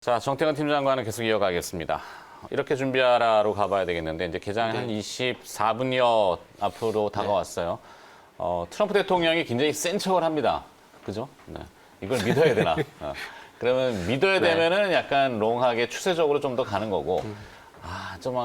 자, 정태근 팀장과는 계속 이어가겠습니다. 이렇게 준비하라로 가봐야 되겠는데 이제 개장 한 24분여 앞으로 다가왔어요. 트럼프 대통령이 굉장히 센 척을 합니다. 그죠? 네. 이걸 믿어야 되나? 그러면 믿어야 되면은 약간 롱하게 추세적으로 좀 더 가는 거고, 좀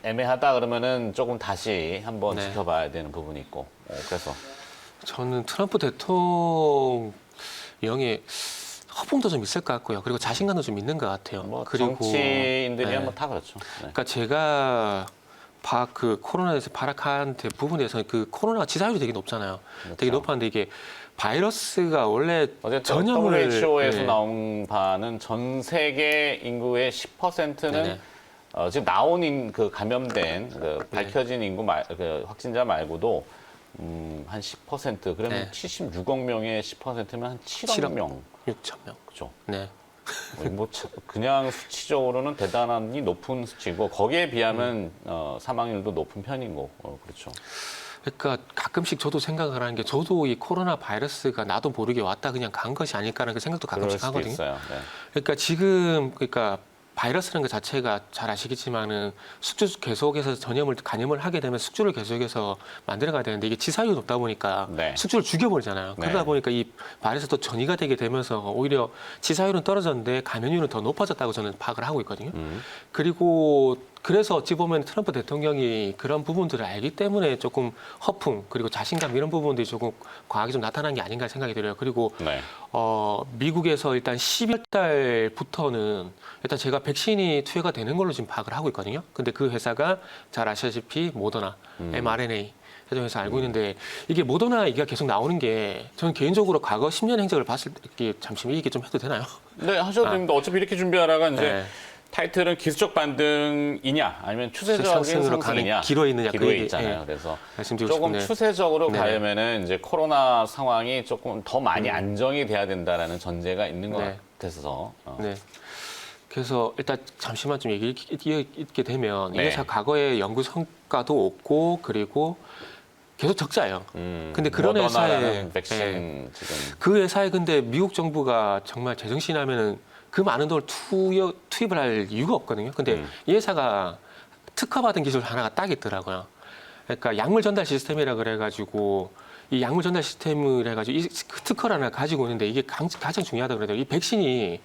애매하다 그러면은 조금 다시 한번 지켜봐야 되는 부분이 있고, 그래서. 저는 트럼프 대통령의 허풍도 좀 있을 것 같고요. 그리고 자신감도 좀 있는 것 같아요. 뭐 그리고 정치인들이야 뭐 다 그렇죠. 네. 그러니까 제가 그 코로나에서 발악한 부분에서는 그 코로나 치사율이 되게 높잖아요. 그렇죠. 되게 높았는데 이게 바이러스가 원래 어쨌든 전염을 WHO에서 나온 바는 전 세계 인구의 10%는 지금 나온 그 감염된 그 밝혀진 인구 그 확진자 말고도 한 10% 그러면 76억 명의 10%면 한 7억 명. 6천 명. 그죠. 네. 뭐 그냥 수치적으로는 대단히 높은 수치고 거기에 비하면 사망률도 높은 편이고 그렇죠. 그러니까 가끔씩 저도 생각을 하는 게 저도 이 코로나 바이러스가 나도 모르게 왔다 그냥 간 것이 아닐까라는 그 생각도 가끔씩 하거든요. 있어요. 네. 그러니까 지금 바이러스라는 것 자체가 잘 아시겠지만은 숙주 계속해서 감염을 하게 되면 숙주를 계속해서 만들어가야 되는데 이게 치사율이 높다 보니까 숙주를 죽여버리잖아요. 그러다 보니까 이 바이러스 또 전이가 되게 되면서 오히려 치사율은 떨어졌는데 감염률은 더 높아졌다고 저는 파악을 하고 있거든요. 그리고 그래서 어찌 보면 트럼프 대통령이 그런 부분들을 알기 때문에 조금 허풍 그리고 자신감 이런 부분들이 조금 과하게 좀 나타난 게 아닌가 생각이 들어요. 그리고 미국에서 일단 12월 달부터는 일단 제가 백신이 투여가 되는 걸로 지금 파악을 하고 있거든요. 근데 그 회사가 잘 아시다시피 모더나, mRNA 회사에서 알고 있는데 이게 모더나 얘기가 계속 나오는 게 저는 개인적으로 과거 10년 행적을 봤을 때 잠시만 이 얘기 좀 해도 되나요? 네, 하셔도 됩니다. 어차피 이렇게 준비하라가 이제 타이틀은 기술적 반등이냐 아니면 추세적인 상승이냐 기로에 있느냐 기로에 있잖아요. 그래서 조금 추세적으로 가려면은 이제 코로나 상황이 조금 더 많이 안정이 돼야 된다라는 전제가 있는 것 같아서. 그래서 일단 잠시만 좀 얘기 있게 되면 이 회사 과거의 연구 성과도 없고 그리고 계속 적자예요. 근데 그런 회사에 백신 지금 그 회사에 근데 미국 정부가 정말 제정신이 하면은 그 많은 돈을 투입을 할 이유가 없거든요. 근데 이 회사가 특허받은 기술 하나가 딱 있더라고요. 그러니까 약물 전달 시스템이라 그래가지고 이 약물 전달 시스템을 해가지고 이 특허를 하나 가지고 있는데 이게 가장 중요하다고 그래요. 이 백신이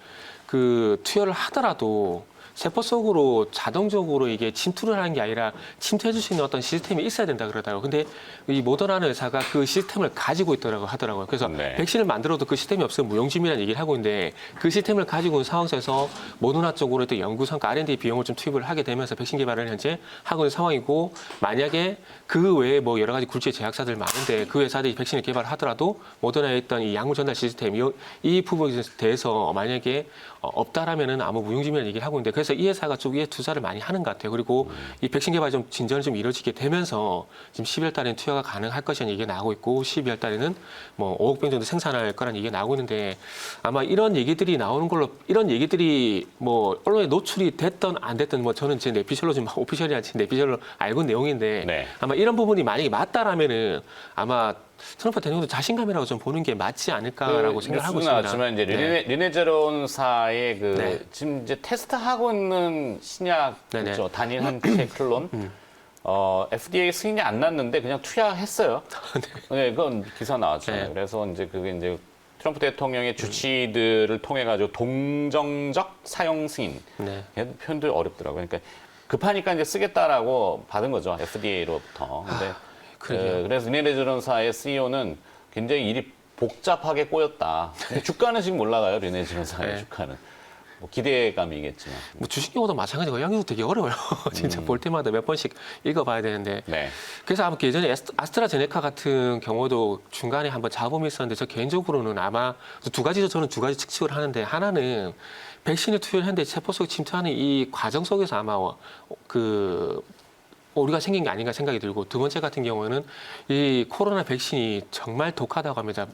그 투여를 하더라도 세포 속으로 자동적으로 이게 침투를 하는 게 아니라 침투해 줄 수 있는 어떤 시스템이 있어야 된다 그러더라고요. 근데 이 모더나라는 회사가 그 시스템을 가지고 하더라고요. 그래서 백신을 만들어도 그 시스템이 없으면 무용지물이라는 얘기를 하고 있는데 그 시스템을 가지고 있는 상황에서 모더나 쪽으로 또 연구 성과 R&D 비용을 좀 투입을 하게 되면서 백신 개발을 현재 하고 있는 상황이고 만약에 그 외에 뭐 여러 가지 굴지의 제약사들 많은데 그 회사들이 백신을 개발을 하더라도 모더나에 있던 이 약물 전달 시스템 이 부분에 대해서 만약에 없다라면은 아무 무용지물이라는 얘기를 하고 있는데 그래서 이 회사가 쪽에 투자를 많이 하는 것 같아요. 그리고 이 백신 개발이 좀 진전이 좀 이루어지게 되면서 지금 12월 달에는 투여가 가능할 것이라는 얘기가 나오고 있고 12월 달에는 뭐 5억 병 정도 생산할 거라는 얘기가 나오고 있는데 아마 이런 얘기들이 나오는 걸로 이런 얘기들이 뭐 언론에 노출이 됐든 안 됐든 뭐 저는 제 내피셜로 좀 오피셜이 제 내피셜로 알고 있는 내용인데 아마 이런 부분이 만약에 맞다라면은 아마 트럼프 대통령도 자신감이라고 좀 보는 게 맞지 않을까라고 생각하고 있습니다. 나왔지만 이제 리네제론사의 지금 이제 테스트하고 있는 신약 있죠. 단일 한체 클론. FDA 승인이 안 났는데 그냥 투약했어요. 그건 기사 나왔잖아요. 그래서 이제 그게 이제 트럼프 대통령의 주치들을 통해 가지고 동정적 사용 승인. 표현도 어렵더라고요. 그러니까 급하니까 이제 쓰겠다라고 받은 거죠. FDA로부터. 근데 그래서 리네제론사의 CEO는 굉장히 일이 복잡하게 꼬였다. 근데 주가는 지금 올라가요. 리네제론사의 주가는. 뭐 기대감이겠지만. 뭐 주식 경우도 마찬가지고 영역도 되게 어려워요. 진짜 볼 때마다 몇 번씩 읽어봐야 되는데. 그래서 아마 예전에 아스트라제네카 같은 경우도 중간에 한번 잡음이 있었는데 저 개인적으로는 아마 저는 두 가지 측측을 하는데 하나는 백신을 투여를 했는데 세포 속에 침투하는 이 과정 속에서 아마 오류가 생긴 게 아닌가 생각이 들고 두 번째 같은 경우는 이 코로나 백신이 정말 독하다고 합니다.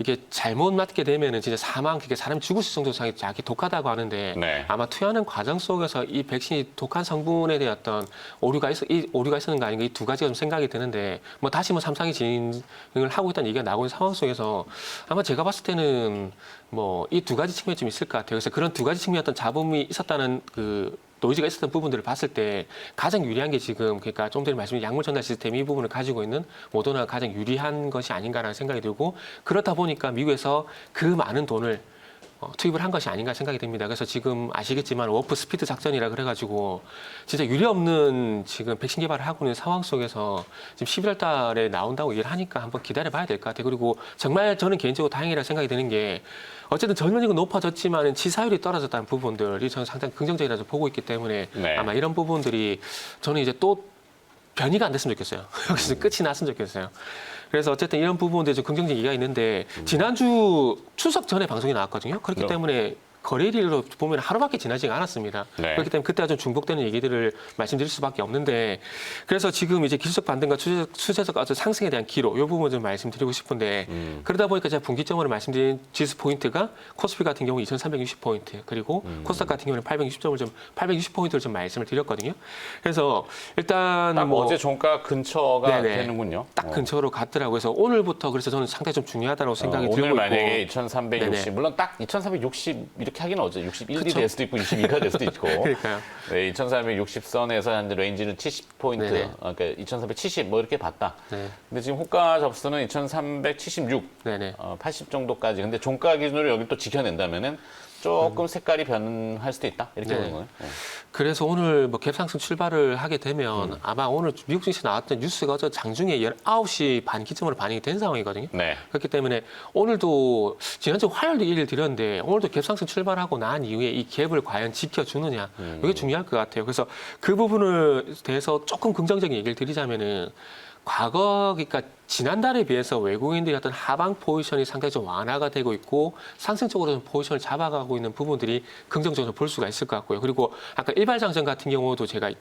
이게 잘못 맞게 되면은 진짜 사망, 그게 사람이 죽을 수 있을 정도로 자기 독하다고 하는데 네. 아마 투여하는 과정 속에서 이 백신이 독한 성분에 대한 어떤 오류가 있었는 거 아닌가 이 두 가지가 좀 생각이 드는데 뭐 다시 뭐 3상이 진행을 하고 있다는 얘기가 나오는 상황 속에서 아마 제가 봤을 때는 뭐 이 두 가지 측면이 좀 있을 것 같아요. 그래서 그런 두 가지 측면의 어떤 잡음이 있었다는 그 노이즈가 있었던 부분들을 봤을 때 가장 유리한 게 지금 그러니까 좀 전에 말씀드린 약물 전달 시스템 이 부분을 가지고 있는 모더나가 가장 유리한 것이 아닌가라는 생각이 들고 그렇다 보니까 미국에서 그 많은 돈을 투입을 한 것이 아닌가 생각이 듭니다. 그래서 지금 아시겠지만 워프 스피드 작전이라 그래가지고 진짜 유례 없는 지금 백신 개발을 하고 있는 상황 속에서 지금 11월 달에 나온다고 얘기를 하니까 한번 기다려봐야 될 것 같아요. 그리고 정말 저는 개인적으로 다행이라 생각이 드는 게 어쨌든 전면적은 높아졌지만 치사율이 떨어졌다는 부분들이 저는 상당히 긍정적이라서 보고 있기 때문에 네. 아마 이런 부분들이 저는 이제 또 변이가 안 됐으면 좋겠어요. 여기서 끝이 났으면 좋겠어요. 그래서 어쨌든 이런 부분들이 좀 긍정적인 얘기가 있는데 지난주 추석 전에 방송이 나왔거든요. 그렇기 때문에 거래일로 보면 하루밖에 지나지가 않았습니다. 네. 그렇기 때문에 그때가 좀 중복되는 얘기들을 말씀드릴 수밖에 없는데 그래서 지금 이제 기술적 반등과 추세적 어떤 상승에 대한 기로 이 부분 좀 말씀드리고 싶은데 그러다 보니까 제가 분기점으로 말씀드린 지수 포인트가 코스피 같은 경우 2,360포인트 그리고 코스닥 같은 경우는 860포인트를 좀 말씀을 드렸거든요. 그래서 일단 딱 뭐 어제 종가 근처가 네네. 되는군요. 딱 근처로 갔더라고요. 그래서 오늘부터 그래서 저는 상당히 좀 중요하다고 생각이 들고 오늘 있고 만약에 2,360 네네. 물론 딱 2,360 이렇게 하기는 어제 61이 그쵸? 될 수도 있고 62가 될 수도 있고 그러니까요. 네, 2,360선에서 한 레인지는 70포인트 네네. 그러니까 2,370 뭐 이렇게 봤다. 네. 근데 지금 호가 접수는 2,376 네네. 80 정도까지. 근데 종가 기준으로 여기 또 지켜낸다면은 조금 색깔이 변할 수도 있다. 이렇게 네. 보는 거예요. 그래서 오늘 뭐 갭상승 출발을 하게 되면 아마 오늘 미국 증시 나왔던 뉴스가 어제 장중에 9시 반 기점으로 반영이 된 상황이거든요. 네. 그렇기 때문에 오늘도 지난주 화요일도 얘기를 드렸는데 오늘도 갭상승 출발하고 난 이후에 이 갭을 과연 지켜주느냐 이게 중요할 것 같아요. 그래서 그 부분을 대해서 조금 긍정적인 얘기를 드리자면은 과거 그러니까 지난달에 비해서 외국인들이 어떤 하방 포지션이 상당히 좀 완화가 되고 있고 상승적으로 좀 포지션을 잡아가고 있는 부분들이 긍정적으로 볼 수가 있을 것 같고요. 그리고 아까 일발장전 같은 경우도 제가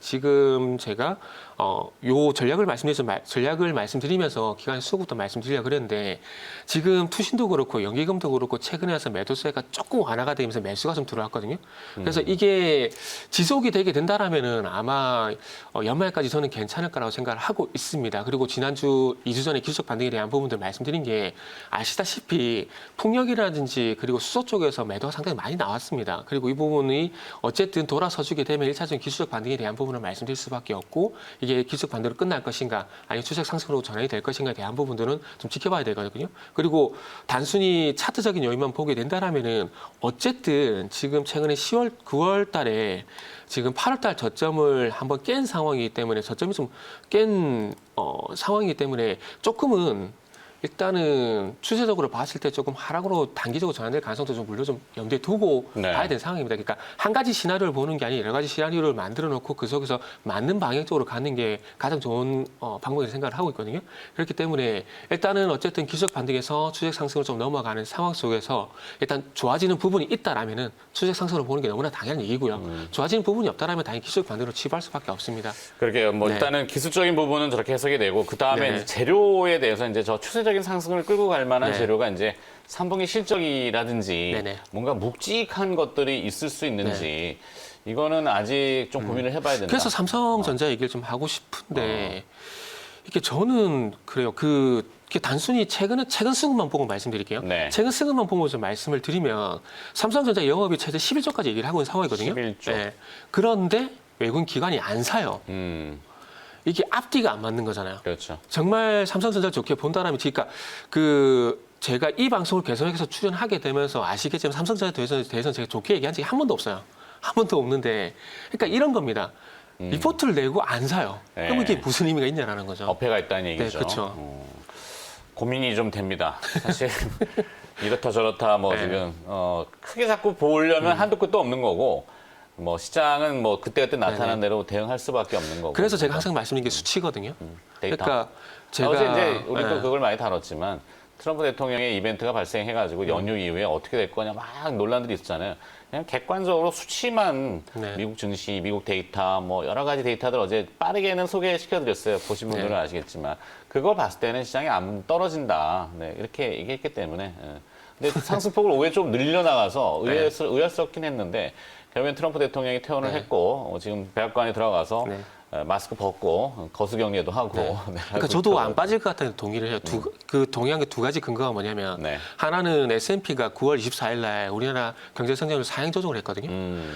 요 전략을 말씀드리면서 기간 수급도 말씀드리려고 그랬는데 지금 투신도 그렇고 연기금도 그렇고 최근에 와서 매도세가 조금 완화가 되면서 매수가 좀 들어왔거든요. 그래서 이게 지속이 되게 된다라면은 아마 연말까지 저는 괜찮을 거라고 생각을 하고 있습니다. 그리고 지난주 2주 전에 기술적 반등에 대한 부분들 말씀드린 게 아시다시피 풍력이라든지 그리고 수소 쪽에서 매도가 상당히 많이 나왔습니다. 그리고 이 부분이 어쨌든 돌아서주게 되면 1차적인 기술적 반등에 대한 부분을 말씀드릴 수밖에 없고 이게 기술적 반등으로 끝날 것인가 아니면 추세 상승으로 전환이 될 것인가에 대한 부분들은 좀 지켜봐야 되거든요. 그리고 단순히 차트적인 요인만 보게 된다라면은 어쨌든 지금 최근에 10월, 9월 달에 지금 8월 달 저점을 한번 깬 상황이기 때문에 저점이 좀 깬 상황이기 때문에 조금은 일단은 추세적으로 봤을 때 조금 하락으로 단기적으로 전환될 가능성도 좀 물론 좀 염두에 두고 네. 봐야 되는 상황입니다. 그러니까 한 가지 시나리오를 보는 게 아니라 여러 가지 시나리오를 만들어 놓고 그 속에서 맞는 방향 쪽으로 가는 게 가장 좋은 방법이라고 생각을 하고 있거든요. 그렇기 때문에 일단은 어쨌든 기술적 반등에서 추세 상승으로 좀 넘어가는 상황 속에서 일단 좋아지는 부분이 있다라면은 추세 상승으로 보는 게 너무나 당연한 얘기고요. 좋아지는 부분이 없다라면 당연히 기술적 반등으로 치부할 수밖에 없습니다. 그렇게 뭐 네. 일단은 기술적인 부분은 저렇게 해석이 되고 그 다음에 네. 재료에 대해서 이제 저 추세적인 상승을 끌고 갈 만한 네. 재료가 이제 3분기 실적이라든지 네네. 뭔가 묵직한 것들이 있을 수 있는지 이거는 아직 좀 고민을 해봐야 된다. 그래서 삼성전자 얘기를 좀 하고 싶은데 이게 저는 그래요. 이게 단순히 최근 수급만 보고 말씀드릴게요. 네. 최근 수급만 보고 좀 말씀을 드리면 삼성전자 영업이 최대 11조까지 얘기를 하고 있는 상황이거든요. 11조. 네. 그런데 외국인 기관이 안 사요. 이게 앞뒤가 안 맞는 거잖아요. 그렇죠. 정말 삼성전자를 좋게 본다라면, 그러니까 제가 이 방송을 계속해서 출연하게 되면서 아시겠지만 삼성전자에 대해서는 제가 좋게 얘기한 적이 한 번도 없어요. 한 번도 없는데, 그러니까 이런 겁니다. 리포트를 내고 안 사요. 그럼 네. 이게 무슨 의미가 있냐라는 거죠. 어폐가 있다는 얘기죠. 네, 그렇죠. 고민이 좀 됩니다. 사실 이렇다 저렇다 뭐 네. 지금 크게 자꾸 보려면 한도 끝도 없는 거고 뭐 시장은 뭐 그때그때 나타난 대로 대응할 수밖에 없는 거고. 그래서 제가 항상 말씀드린 게 수치거든요. 데이터. 그러니까 제가 어제 이제 우리도 네. 그걸 많이 다뤘지만 트럼프 대통령의 이벤트가 발생해가지고 연휴 이후에 어떻게 될 거냐 막 논란들이 있었잖아요. 그냥 객관적으로 수치만 네. 미국 증시, 미국 데이터, 뭐 여러 가지 데이터들 어제 빠르게는 소개시켜드렸어요. 보신 분들은 네. 아시겠지만 그걸 봤을 때는 시장이 안 떨어진다. 네, 이렇게 얘기했기 때문에. 근데 상승폭을 오히려 좀 늘려나가서 네. 의아스럽긴 했는데 결국엔 트럼프 대통령이 퇴원을 네. 했고 지금 백악관에 들어가서 네. 마스크 벗고 거수경례도 하고. 네. 네, 그러니까 저도 안 빠질 것 같다는 동의를 해요. 그 동의한 게 두 가지 근거가 뭐냐면 네. 하나는 S&P가 9월 24일 날 우리나라 경제 성장률 상향 조정을 했거든요.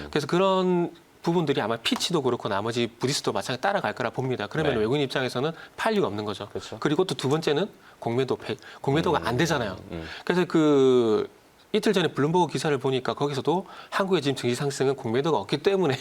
그래서 그런 부분들이 아마 피치도 그렇고 나머지 부디스도 마찬가지 따라갈 거라 봅니다. 그러면 네. 외국인 입장에서는 팔 이유가 없는 거죠. 그렇죠. 그리고 또 두 번째는 공매도가 안 되잖아요. 그래서 그 이틀 전에 블룸버그 기사를 보니까 거기서도 한국의 지금 증시 상승은 공매도가 없기 때문에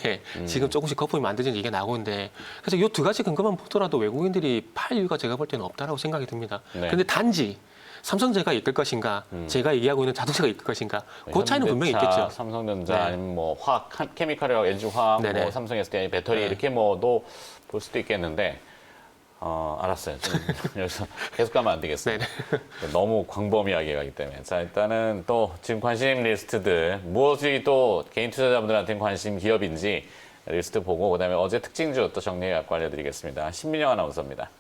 지금 조금씩 거품이 만들어지는 얘기가 나오는데 그래서 이 두 가지 근거만 보더라도 외국인들이 팔 이유가 제가 볼 때는 없다라고 생각이 듭니다. 네. 그런데 단지 삼성제가 이끌 것인가, 제가 얘기하고 있는 자동차가 이끌 것인가, 그 차이는 분명히 현대차, 있겠죠. 삼성전자 네. 아니면 뭐 화학, 케미칼이라고 LG화학, 네네. 뭐 삼성 SDI 배터리 네. 이렇게 뭐도 볼 수도 있겠는데 알았어요. 좀 여기서 계속 가면 안 되겠어요. 네네. 너무 광범위하게 가기 때문에. 자, 일단은 또 지금 관심 리스트들 무엇이 또 개인 투자자분들한테는 관심 기업인지 리스트 보고 그다음에 어제 특징주 또 정리해 갖고 알려드리겠습니다. 신민영 아나운서입니다.